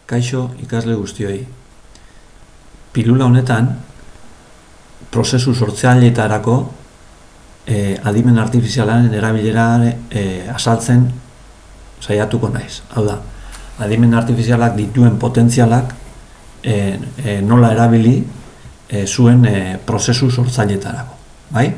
Kaixo ikasle guztioi. Pilula honetan, prozesu sortzaileetarako adimen artifizialaren erabilera azaltzen saiatuko naiz. Hau da, adimen artifizialak dituen potentzialak nola erabili zuen prozesu sortzaileetarako. Bai?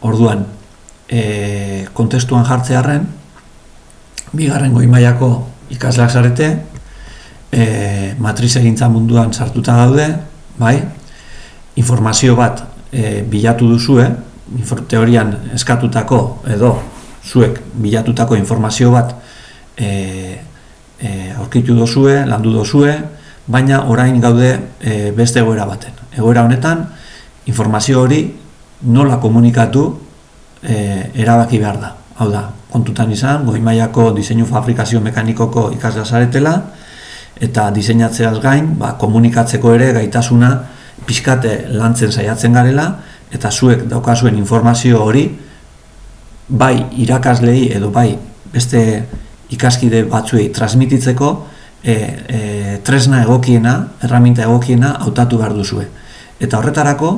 Orduan, kontestuan jartzearren, bigarren goi mailako ikasleak zarete, matriz egintza munduan sartuta daude, bai? Informazio bat bilatu duzue, teorian eskatutako edo zuek bilatutako informazio bat aurkitu dozue, landu dozue, baina orain gaude beste egoera baten. Egoera honetan, informazio hori nola komunikatu erabaki behar da. Hau da, kontutan izan, goi mailako diseinu fabrikazio mekanikoko ikaslea zaretela, eta diseinatzeaz gain, komunikatzeko ere gaitasuna pixkate lantzen saiatzen garela, eta zuek daukazuen informazio hori bai irakaslei edo bai beste ikaskide batzuei transmititzeko tresna egokiena, erraminta egokiena hautatu behar duzue. Eta horretarako,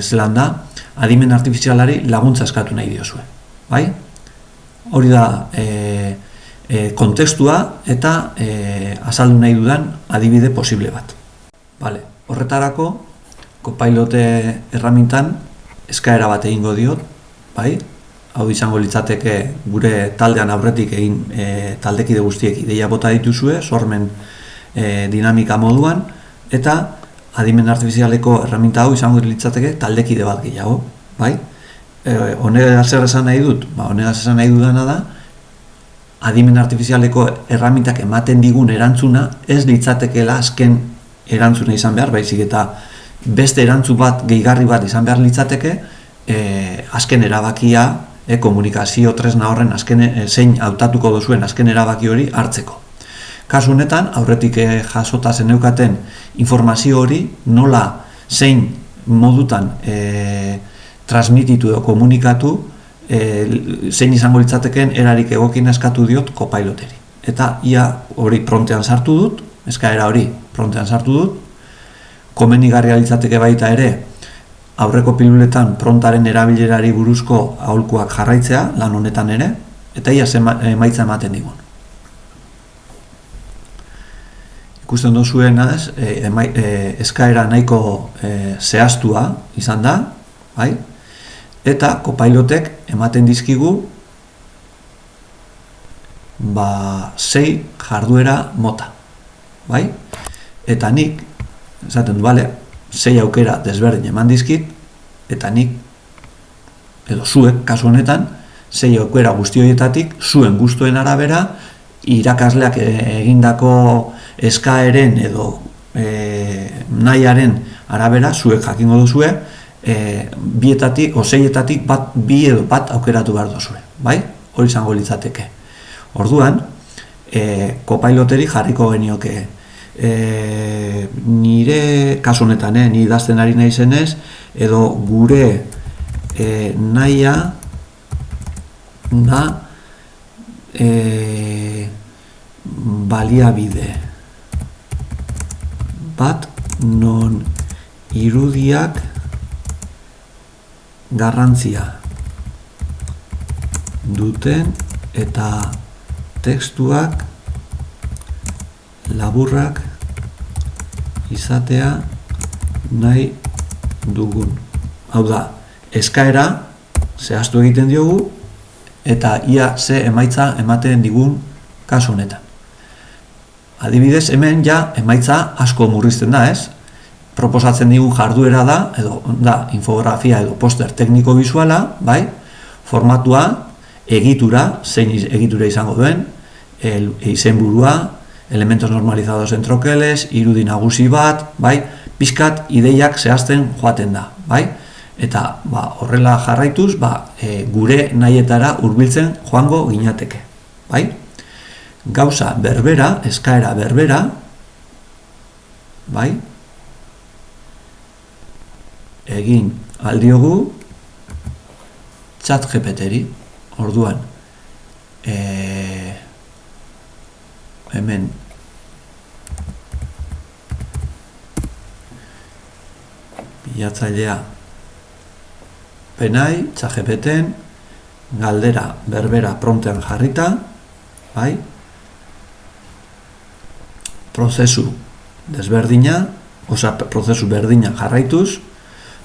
zelan da, adimen artifizialari laguntza eskatu nahi diozue. Bai? Hori da kontekstua eta azaldu nahi dudan adibide posible bat. Horretarako, Copilote erramintan eskaera bat egingo diot, bai? Hau izango litzateke gure taldean aurretik egin taldekide guztiek ideia bota dituzue, sormen dinamika moduan, eta adimen artifizialeko erraminta hau izango litzateke taldekide bat gehiago, bai? Honegaz zer esan nahi dut? Honegaz esan nahi dudana da, adimen artifizialeko erramintak ematen digun erantzuna ez litzatekeela azken erantzuna izan behar, baizik eta beste erantzun bat, gehigarri bat izan behar litzateke, azken erabakia, komunikazio tresna horren zein hautatuko duzuen azken erabaki hori hartzeko. Kasu honetan, aurretik jasota zeneukaten informazio hori nola zein modutan transmititu edo komunikatu, zein izango litzateken erarik egokien eskatu diot Copiloteri. Eta ia hori prontean sartu dut, eskaera hori prontean sartu dut, komenigarria litzateke baita ere, aurreko piluletan prontaren erabilerari buruzko aholkuak jarraitzea, lan honetan ere, eta ia emaitza ematen digun. Ikusten duzuena eskaera nahiko zehaztua izan da, bai? Eta Copilotek ematen dizkigu 6 jarduera mota, bai? Eta nik, esaten du, 6 aukera desberdin eman dizkit, eta nik, edo zuek, kasu honetan, 6 aukera guzti horietatik, zuen gustuen arabera, irakasleak egindako eskaeren edo nahiaren arabera, zuek jakingo duzue, bietatik, o 6etatik bi edo bat aukeratu behar duzue, bai? Hori izango litzateke. Orduan, Copiloteri jarriko genioke, nire kasu honetan, ni idazten ari naizenez, edo gure nahia da baliabide bat non irudiak garrantzia duten eta testuak laburrak izatea nahi dugun. Hau da, eskaera zehaztu egiten diogu eta ia ze emaitza ematen digun kasu honetan. Adibidez, hemen ja emaitza asko murrizten da, ez? Proposatzen digun jarduera da, edo da infografia edo poster tekniko bisuala, bai? Formatua, egitura, zein egitura izango duen, izenburua, elementos normalizados en troqueles, irudi nagusi bat, bai? Pixkat ideiak zehazten joaten da, bai? Eta horrela jarraituz, gure nahietara hurbiltzen joango ginateke, bai? Gauza berbera, eskaera berbera, bai? Egin aldiogu ChatGPTri, orduan hemen bilatzailea penai, ChatGPTen, galdera berbera promptean jarrita, bai? Prozesu desberdina, prozesu berdina jarraituz,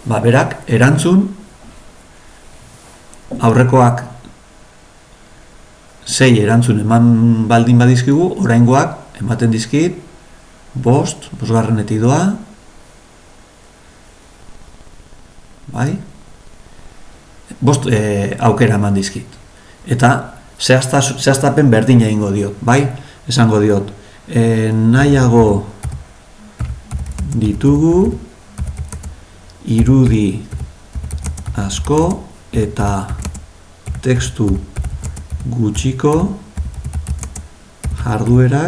berak erantzun aurrekoak 6 erantzun eman baldin badizkigu, oraingoak ematen dizkit 5, 5. doa, bai? 5 aukera eman dizkit. Eta zehaztapen berdina egingo diot, bai? Esango diot, nahiago ditugu irudi asko eta testu gutxiko jarduera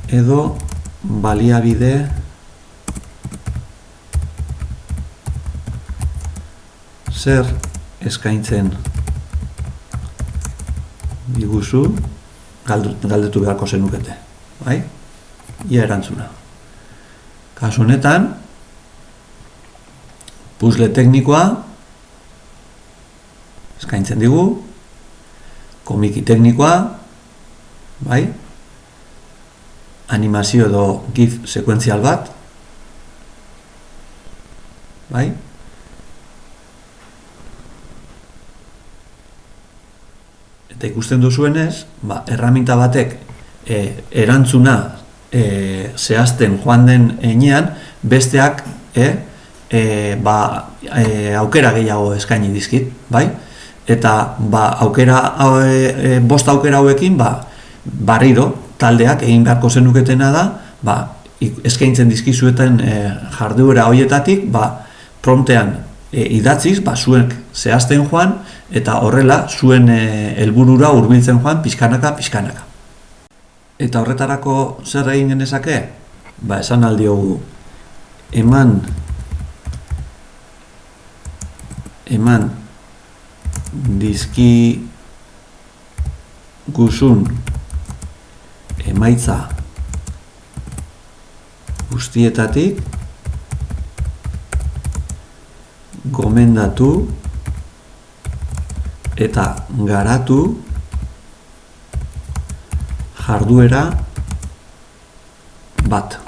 edo baliabide zer eskaintzen diguzu galdetu beharko zenukete, bai? Ia erantzuna. Kasu honetan, puzzle teknikoa eskaintzen digu, komiki teknikoa, bai? Animazio edo GIF sekuentzial bat, bai? Eta ikusten duzuenez, erraminta batek erantzuna zehazten joan den heinean, besteak aukera gehiago eskaini dizkit, bai? Eta bost aukera hauekin, barriro taldeak egin beharko zenuketena da, eskaintzen dizkizueten jarduera horietatik, promptean idatziz, zuek zehazten joan, eta horrela zuen helburura hurbiltzen joan pixkanaka. Eta horretarako zer egin genezake? Esan aldiogu, eman dizki guzun emaitza guztietatik gomendatu eta garatu jarduera bat.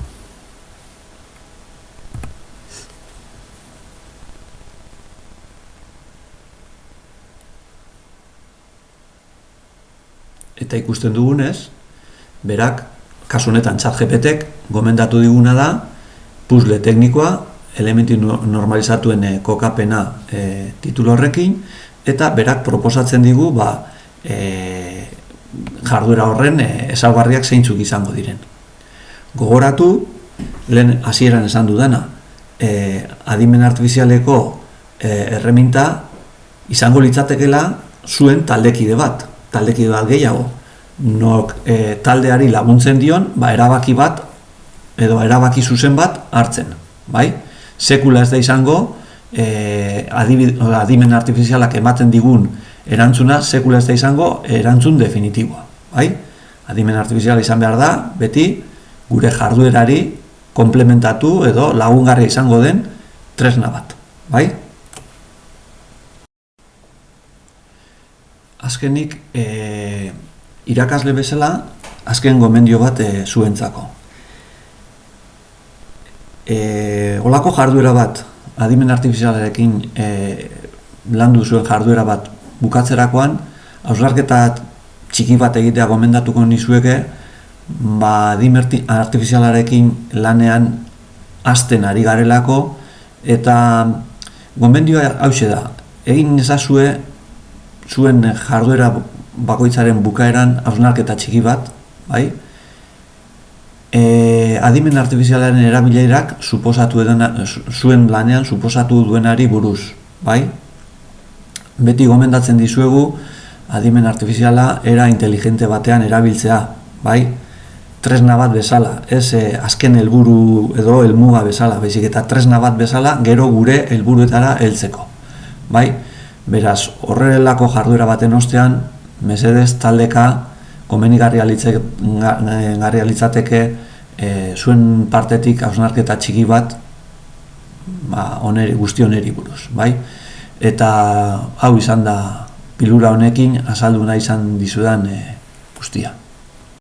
Eta ikusten dugunez, berak, kasu honetan ChatGPTek gomendatu diguna da puzzle teknikoa, elementu normalizatuen kokapena titulu horrekin, eta berak proposatzen digu jarduera horren ezaugarriak zeintzuk izango diren. Gogoratu, lehen hasieran esan dudana, adimen artifizialeko erreminta izango litzatekela zuen taldekide bat gehiago. Nok taldeari laguntzen dion, erabaki bat edo erabaki zuzen bat hartzen, bai? Sekula ez da izango, adimen artifizialak ematen digun erantzuna, sekula ez da izango erantzun definitiboa, bai? Adimen artifiziala izan behar da, beti gure jarduerari komplementatu edo lagungarria izango den tresna bat, bai? Azkenik, irakasle bezala, azken gomendio bat zuentzako. Olako jarduera bat, adimen artifizialarekin landu zuen jarduera bat bukatzerakoan, hausnarketa txiki bat egitea gomendatuko nizueke, adimen artifizialarekin lanean hasten ari garelako, eta gomendioa hauxe da, egin ezazue zuen jarduera bakoitzaren bukaeran hausnarketa txiki bat, bai? Adimen artifizialaren erabilerak zuen lanean suposatu duenari buruz, bai? Beti gomendatzen dizuegu adimen artifiziala era inteligente batean erabiltzea, bai? Tresna bat bezala, ez azken helburu edo helmuga bezala, baizik eta tresna bat bezala gero gure helburuetara heltzeko, bai? Beraz, horrelako jarduera baten ostean, mesedez taldeka komenigarria litzateke zuen partetik hausnarketa txiki bat guzti honeri buruz, bai? Eta hau izan da pilura honekin azaldu nahi izan dizudan guztia.